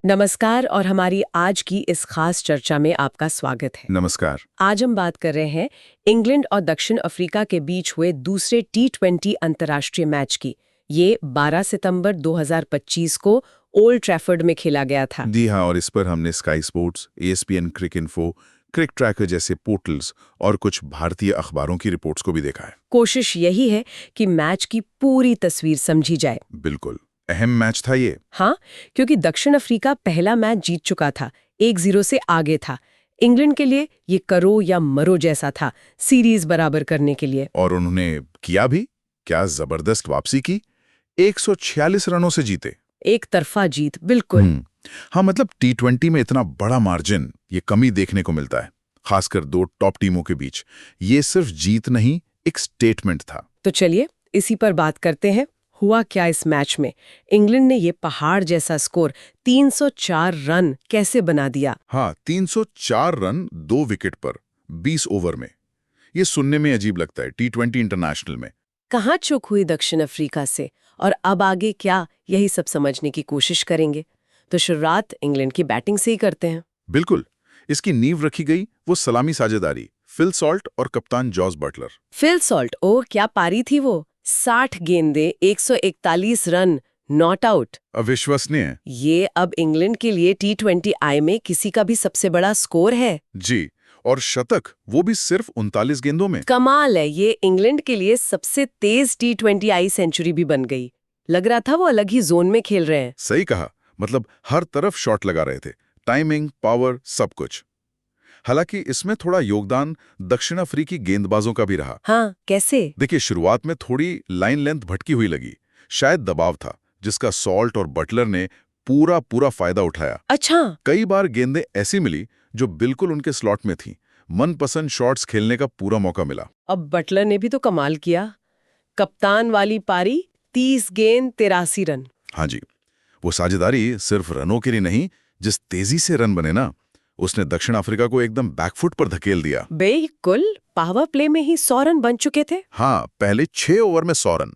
नमस्कार और हमारी आज की इस खास चर्चा में आपका स्वागत है। नमस्कार। आज हम बात कर रहे हैं इंग्लैंड और दक्षिण अफ्रीका के बीच हुए दूसरे T20 अंतर्राष्ट्रीय मैच की। ये 12 सितंबर 2025 को ओल्ड ट्रैफर्ड में खेला गया था। जी हाँ, और इस पर हमने स्काई स्पोर्ट्स, ESPN क्रिकइन्फो, क्रिक ट्रैकर जैसे पोर्टल्स और कुछ भारतीय अखबारों की रिपोर्ट्स को भी देखा है। कोशिश यही है कि मैच की पूरी तस्वीर समझी जाए। बिल्कुल अहम मैच था ये। हाँ, क्योंकि दक्षिण अफ्रीका पहला मैच जीत चुका था, 1-0 से आगे था। इंग्लैंड के लिए ये करो या मरो जैसा था, सीरीज बराबर करने के लिए। और उन्होंने किया भी। क्या जबरदस्त वापसी की, 146 रनों से जीते। एक तरफा जीत, बिल्कुल। हाँ, मतलब T20 में इतना बड़ा मार्जिन ये कमी देखने को मिलता है, खासकर दो टॉप टीमों के बीच। ये सिर्फ जीत नहीं, एक स्टेटमेंट था। तो चलिए इसी पर बात करते हैं। हुआ क्या इस मैच में? इंग्लैंड ने ये पहाड़ जैसा स्कोर 304 रन कैसे बना दिया? हाँ, 304 रन 2 विकेट पर 20 ओवर में। ये सुनने में अजीब लगता है T20 इंटरनेशनल में। कहाँ चूक हुई दक्षिण अफ्रीका से और अब आगे क्या, यही सब समझने की कोशिश करेंगे। तो शुरुआत इंग्लैंड की बैटिंग से ही करते हैं। बिल्कुल, इसकी नींव रखी गई वो सलामी साझेदारी फिल सॉल्ट और कप्तान जॉस बटलर। फिल सॉल्ट, ओ क्या पारी थी वो! 60 गेंदे, 141 रन, नॉट आउट। अविश्वसनीय। ये अब इंग्लैंड के लिए T20 आई में किसी का भी सबसे बड़ा स्कोर है। जी, और शतक वो भी सिर्फ 39 गेंदों में। कमाल है, ये इंग्लैंड के लिए सबसे तेज T20 आई सेंचुरी भी बन गई। लग रहा था वो अलग ही जोन में खेल रहे हैं। सही कहा, मतलब हर तरफ शॉट लगा रहे थे, टाइमिंग, पावर, सब कुछ। हालांकि इसमें थोड़ा योगदान दक्षिण अफ्रीकी गेंदबाजों का भी रहा। हाँ, कैसे? देखिए, शुरुआत में थोड़ी लाइन लेंथ भटकी हुई लगी, शायद दबाव था, जिसका सॉल्ट और बटलर ने पूरा फायदा उठाया। अच्छा। कई बार गेंदें ऐसी मिली जो बिल्कुल उनके स्लॉट में थीं। मनपसंद शॉट्स खेलने का पूरा मौका मिला। अब बटलर ने भी तो कमाल किया। कप्तान वाली पारी, 30 गेंद 83 रन। हाँ जी, वो साझेदारी सिर्फ रनों के लिए नहीं, जिस तेजी से रन बने ना, उसने दक्षिण अफ्रीका को एकदम बैकफुट पर धकेल दिया। बिल्कुल, पावर प्ले में ही 100 रन बन चुके थे। हाँ, पहले 6 ओवर में 100 रन।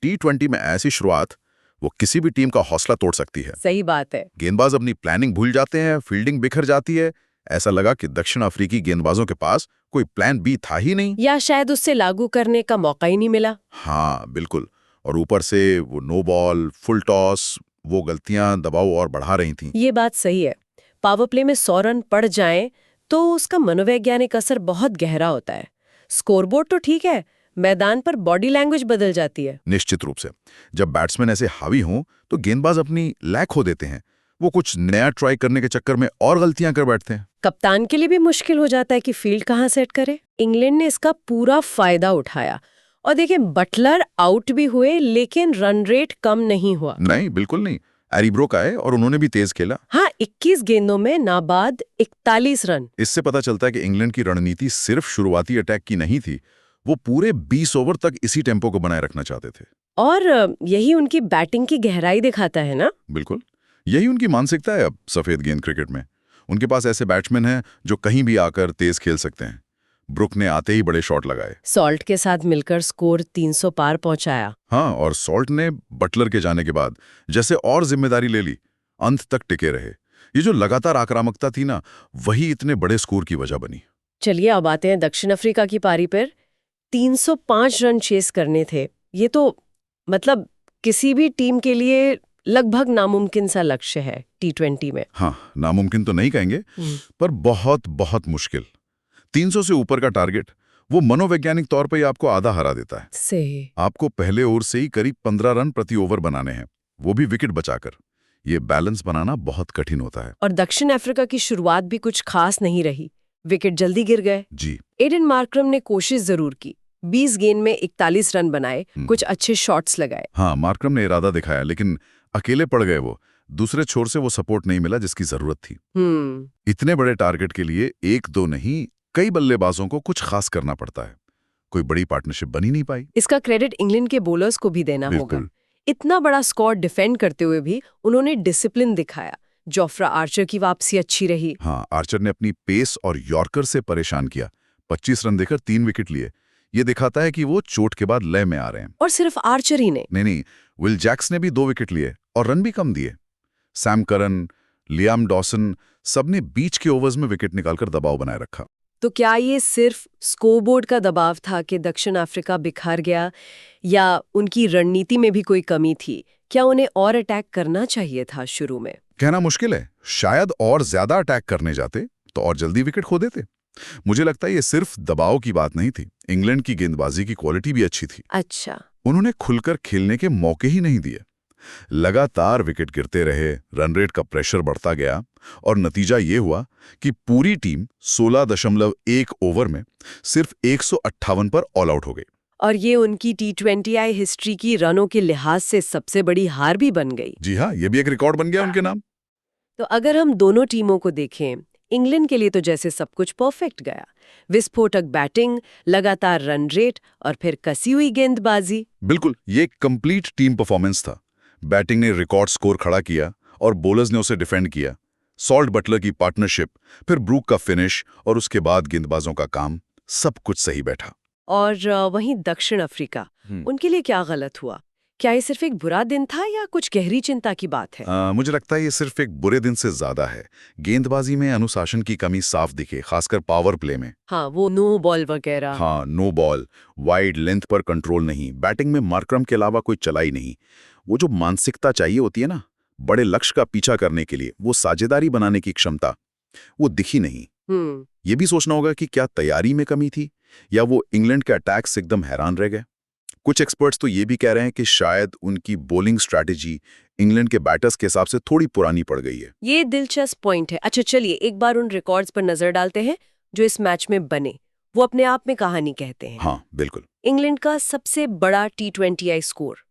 T20 में ऐसी शुरुआत वो किसी भी टीम का हौसला तोड़ सकती है। सही बात है। गेंदबाज अपनी प्लानिंग भूल जाते हैं, फील्डिंग बिखर जाती है। ऐसा लगा कि दक्षिण अफ्रीकी गेंदबाजों के पास कोई प्लान बी था ही नहीं, या शायद उससे लागू करने का मौका ही नहीं मिला। हाँ बिल्कुल। और ऊपर से वो नो बॉल, फुल टॉस, वो गलतियां दबाव और बढ़ा रही थीं। ये बात सही है। पावर प्ले में 100 रन पड़ जाएं तो उसका मनोवैज्ञानिक असर बहुत गहरा होता है। स्कोरबोर्ड तो ठीक है, मैदान पर बॉडी लैंग्वेज बदल जाती है। निश्चित रूप से, जब बैट्समैन ऐसे हावी हों तो गेंदबाज अपनी लय खो देते हैं। वो कुछ नया ट्राई करने के चक्कर में और गलतियां कर बैठते हैं। कप्तान के लिए भी मुश्किल हो जाता है कि फील्ड कहाँ सेट करे। इंग्लैंड ने इसका पूरा फायदा उठाया और देखिए, बटलर आउट भी हुए लेकिन रन रेट कम नहीं हुआ। नहीं, बिल्कुल नहीं। एरीब्रोक आए और उन्होंने भी तेज खेला। हाँ, 21 गेंदों में नाबाद 41 रन। इससे पता चलता है कि इंग्लैंड की रणनीति सिर्फ शुरुआती अटैक की नहीं थी, वो पूरे 20 ओवर तक इसी टेम्पो को बनाए रखना चाहते थे। और यही उनकी बैटिंग की गहराई दिखाता है ना। बिल्कुल, यही उनकी मानसिकता है अब सफेद गेंद क्रिकेट में। उनके पास ऐसे बैट्समैन हैं जो कहीं भी आकर तेज खेल सकते हैं। ब्रुक ने आते ही बड़े शॉट लगाए। सॉल्ट के साथ मिलकर स्कोर 300 पार पहुंचाया। हाँ, और सॉल्ट ने बटलर के जाने के बाद जैसे और जिम्मेदारी ले ली, अंत तक टिके रहे। ये जो लगातार आक्रामकता थी ना, वही इतने बड़े स्कोर की वजह बनी। चलिए अब आते हैं दक्षिण अफ्रीका की पारी पर। 305 रन चेस करने थे। ये तो मतलब किसी भी टीम के लिए लगभग नामुमकिन सा लक्ष्य है T20 में। हाँ, नामुमकिन तो नहीं कहेंगे, पर बहुत बहुत मुश्किल। 300 से ऊपर का टारगेट, वो मनोवैज्ञानिक तौर पर ही आपको आधा हरा देता है। सही। आपको पहले ओवर से ही करीब 15 रन प्रति ओवर बनाने हैं, वो भी विकेट बचाकर। ये बैलेंस बनाना बहुत कठिन होता है। और दक्षिण अफ्रीका की शुरुआत भी कुछ खास नहीं रही, विकेट जल्दी गिर गए। जी। एडन मार्करम ने कोशिश जरूर की, 20 गेंद में 41 रन बनाए, कुछ अच्छे शॉट्स लगाए। हाँ, मार्करम ने इरादा दिखाया, लेकिन अकेले पड़ गए वो। दूसरे छोर से वो सपोर्ट नहीं मिला जिसकी जरूरत थी। इतने बड़े टारगेट के लिए एक दो नहीं, कई बल्लेबाजों को कुछ खास करना पड़ता है। कोई बड़ी पार्टनरशिप बनी नहीं पाई। इसका क्रेडिट इंग्लैंड के बॉलर्स को भी देना होगा। इतना बड़ा स्कोर डिफेंड करते हुए भी उन्होंने डिसिप्लिन दिखाया। जोफ्रा आर्चर की वापसी अच्छी रही। हाँ, आर्चर ने अपनी पेस और यॉर्कर से परेशान किया। 25 रन देकर 3 विकेट लिए। ये दिखाता है कि वो चोट के बाद लय में आ रहे हैं। और सिर्फ आर्चर ही ने नहीं, विल जैक्स ने भी 2 विकेट लिए और रन भी कम दिए। सैम करन, लियाम डॉसन, सबने बीच के ओवर्स में विकेट निकालकर दबाव बनाए रखा। तो क्या ये सिर्फ स्कोरबोर्ड का दबाव था कि दक्षिण अफ्रीका बिखर गया, या उनकी रणनीति में भी कोई कमी थी? क्या उन्हें और अटैक करना चाहिए था शुरू में? कहना मुश्किल है, शायद और ज्यादा अटैक करने जाते तो और जल्दी विकेट खो देते। मुझे लगता है ये सिर्फ दबाव की बात नहीं थी, इंग्लैंड की गेंदबाजी की क्वालिटी भी अच्छी थी। अच्छा। उन्होंने खुलकर खेलने के मौके ही नहीं दिए। लगातार विकेट गिरते रहे, रन रेट का प्रेशर बढ़ता गया और नतीजा ये हुआ कि पूरी टीम 16.1 ओवर में सिर्फ 158 पर ऑल आउट हो गई। और ये उनकी T20I हिस्ट्री की रनों के लिहाज से सबसे बड़ी हार भी बन गई। जी हाँ, ये भी एक रिकॉर्ड बन गया उनके नाम। तो अगर हम दोनों टीमों को देखें, इंग्लैंड के लिए तो जैसे सब कुछ परफेक्ट गया, विस्फोटक बैटिंग, लगातार रन रेट और फिर कसी हुई गेंदबाजी। बिल्कुल, ये एक कंप्लीट टीम परफॉर्मेंस था। बैटिंग ने रिकॉर्ड स्कोर खड़ा किया और बॉलर्स ने उसे डिफेंड किया। सॉल्ट बटलर की पार्टनरशिप, फिर ब्रूक का फिनिश और उसके बाद गेंदबाजों का काम, सब कुछ सही बैठा। और वहीं दक्षिण अफ्रीका, उनके लिए क्या गलत हुआ? क्या ये सिर्फ एक बुरा दिन था या कुछ गहरी चिंता की बात है? मुझे लगता है ये सिर्फ एक बुरे दिन से ज्यादा है। गेंदबाजी में अनुशासन की कमी साफ दिखे, खासकर पावर प्ले में। हाँ, वो नो बॉल वगैरह। हाँ, नो बॉल, वाइड लेंथ पर कंट्रोल नहीं, बैटिंग में मार्करम के अलावा कोई चला ही नहीं। वो जो मानसिकता चाहिए होती है ना, बड़े लक्ष्य का पीछा करने के लिए, वो साझेदारी बनाने की क्षमता, वो दिखी नहीं। ये भी सोचना होगा कि क्या तैयारी में कमी थी या वो इंग्लैंड के अटैक से एकदम हैरान रह गए। कुछ एक्सपर्ट्स तो ये भी कह रहे हैं कि शायद उनकी बॉलिंग स्ट्रैटेजी इंग्लैंड के बैटर्स के हिसाब से थोड़ी पुरानी पड़ गई है। ये दिलचस्प पॉइंट है। अच्छा, चलिए एक बार उन रिकॉर्ड्स पर नजर डालते हैं जो इस मैच में बने। वो अपने आप में कहानी कहते हैं। हाँ, बिल्कुल। इंग्लैंड का सबसे बड़ा T20I स्कोर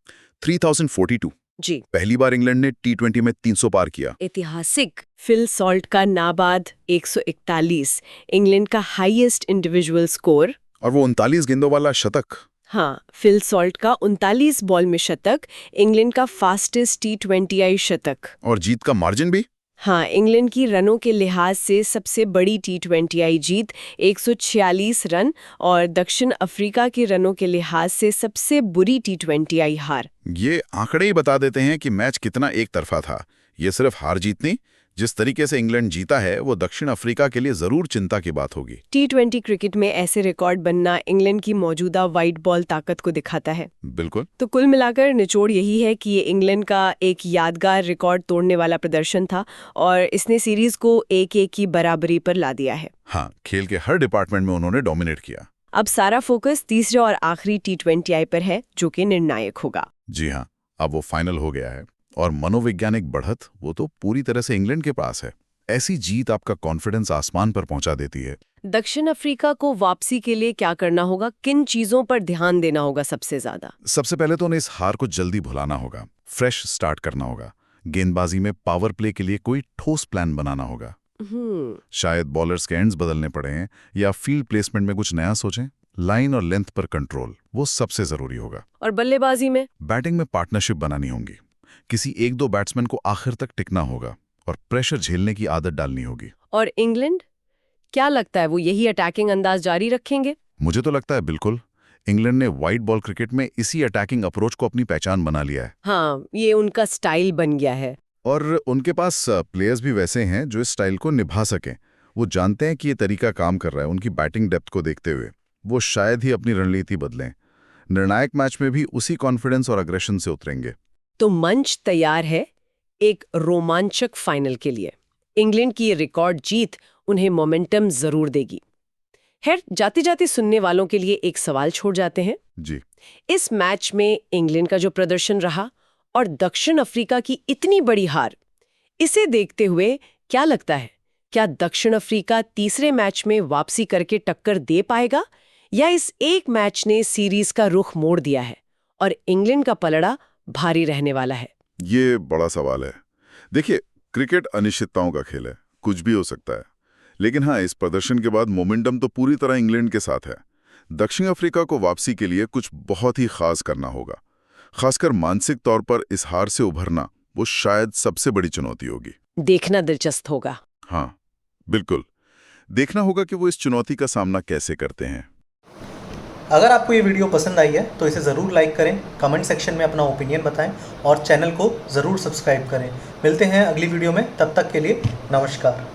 3042। जी, पहली बार इंग्लैंड ने T20 में 300 पार किया। ऐतिहासिक। फिल सॉल्ट का नाबाद 141, इंग्लैंड का हाईएस्ट इंडिविजुअल स्कोर। और वो 39 गेंदों वाला शतक। हाँ, फिल सॉल्ट का 39 बॉल में शतक, इंग्लैंड का फास्टेस्ट T20I शतक। और जीत का मार्जिन भी। हाँ, इंग्लैंड की रनों के लिहाज से सबसे बड़ी T20I जीत 146 रन, और दक्षिण अफ्रीका के रनों के लिहाज से सबसे बुरी T20I हार। ये आंकड़े ही बता देते हैं कि मैच कितना एक तरफा था। ये सिर्फ हार जीत नहीं, जिस तरीके से इंग्लैंड जीता है वो दक्षिण अफ्रीका के लिए जरूर चिंता की बात होगी। T20 क्रिकेट में ऐसे रिकॉर्ड बनना इंग्लैंड की मौजूदा वाइट बॉल ताकत को दिखाता है। बिल्कुल। तो कुल मिलाकर निचोड़ यही है कि ये इंग्लैंड का एक यादगार रिकॉर्ड तोड़ने वाला प्रदर्शन था और इसने सीरीज को 1-1 की बराबरी पर ला दिया है। हाँ, खेल के हर डिपार्टमेंट में उन्होंने डोमिनेट किया। अब सारा फोकस तीसरे और आखिरी T20I पर है, जो कि निर्णायक होगा। जी हाँ, अब वो फाइनल हो गया है और मनोवैज्ञानिक बढ़त वो तो पूरी तरह से इंग्लैंड के पास है। ऐसी जीत आपका कॉन्फिडेंस आसमान पर पहुंचा देती है। दक्षिण अफ्रीका को वापसी के लिए क्या करना होगा? किन चीजों पर ध्यान देना होगा सबसे ज्यादा? सबसे पहले तो उन्हें इस हार को जल्दी भुलाना होगा, फ्रेश स्टार्ट करना होगा। गेंदबाजी में पावर प्ले के लिए कोई ठोस प्लान बनाना होगा। शायद बॉलर्स के एंड्स बदलने पड़े हैं या फील्ड प्लेसमेंट में कुछ नया सोचें। लाइन और लेंथ पर कंट्रोल, वो सबसे जरूरी होगा। और बल्लेबाजी में? बैटिंग में पार्टनरशिप बनानी होगी। किसी एक दो बैट्समैन को आखिर तक टिकना होगा और प्रेशर झेलने की आदत डालनी होगी। और इंग्लैंड, क्या लगता है वो यही अटैकिंग अंदाज जारी रखेंगे? मुझे तो लगता है बिल्कुल। इंग्लैंड ने वाइट बॉल क्रिकेट में इसी अटैकिंग अप्रोच को अपनी पहचान बना लिया है। हाँ, ये उनका स्टाइल बन गया है। और उनके पास प्लेयर्स भी वैसे हैं जो इस स्टाइल को निभा सकें। वो जानते हैं कि ये तरीका काम कर रहा है। उनकी बैटिंग डेप्थ को देखते हुए वो शायद ही अपनी रणनीति बदलें। निर्णायक मैच में भी उसी कॉन्फिडेंस और अग्रेशन से उतरेंगे। तो मंच तैयार है एक रोमांचक फाइनल के लिए। इंग्लैंड की ये रिकॉर्ड जीत उन्हें मोमेंटम जरूर देगी। खैर, जाते जाते सुनने वालों के लिए एक सवाल छोड़ जाते हैं जी। इस मैच में इंग्लैंड का जो प्रदर्शन रहा और दक्षिण अफ्रीका की इतनी बड़ी हार, इसे देखते हुए क्या लगता है, क्या दक्षिण अफ्रीका तीसरे मैच में वापसी करके टक्कर दे पाएगा या इस एक मैच ने सीरीज का रुख मोड़ दिया है और इंग्लैंड का पलड़ा भारी रहने वाला है? ये बड़ा सवाल है। देखिए, क्रिकेट अनिश्चितताओं का खेल है, कुछ भी हो सकता है। लेकिन हाँ, इस प्रदर्शन के बाद मोमेंटम तो पूरी तरह इंग्लैंड के साथ है। दक्षिण अफ्रीका को वापसी के लिए कुछ बहुत ही खास करना होगा। खासकर मानसिक तौर पर इस हार से उभरना वो शायद सबसे बड़ी चुनौती होगी। देखना दिलचस्प होगा। हाँ, बिल्कुल। देखना होगा कि वो इस चुनौती का सामना कैसे करते हैं। अगर आपको ये वीडियो पसंद आई है तो इसे ज़रूर लाइक करें, कमेंट सेक्शन में अपना ओपिनियन बताएं और चैनल को ज़रूर सब्सक्राइब करें। मिलते हैं अगली वीडियो में, तब तक के लिए नमस्कार।